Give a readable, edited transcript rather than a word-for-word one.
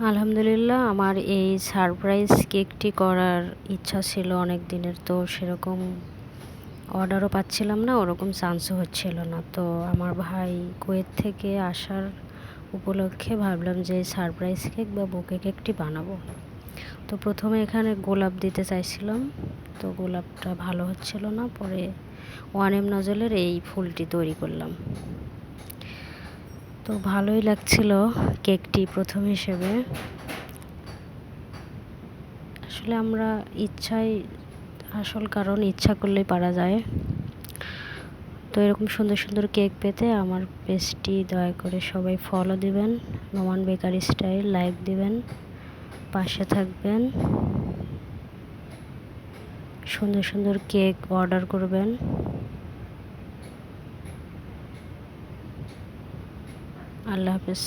আলহামদুলিল্লাহ, আমার এই সারপ্রাইজ কেকটি করার ইচ্ছা ছিল অনেক দিনের। তো সেরকম অর্ডারও পাচ্ছিলাম না, ওরকম চান্সও হচ্ছিল না। তো আমার ভাই কুয়েত থেকে আসার উপলক্ষে ভাবলাম যে সারপ্রাইজ কেক বা বুকে কেকটি বানাবো। তো প্রথমে এখানে গোলাপ দিতে চাইছিলাম, তো গোলাপটা ভালো হচ্ছিল না। পরে 1M নজলের এই ফুলটি তৈরি করলাম। তো ভালোই লাগছিল কেকটি প্রথম হিসেবে। আসলে আমরা আসল কারণ ইচ্ছা করলেই পারা যায়। তো এরকম সুন্দর সুন্দর কেক পেতে আমার পেজটি দয়া করে সবাই ফলো দিবেন, নোমান বেকারি স্টাইল, লাইক দিবেন, পাশে থাকবেন, সুন্দর সুন্দর কেক অর্ডার করবেন। আল্লাহ হাফেজ।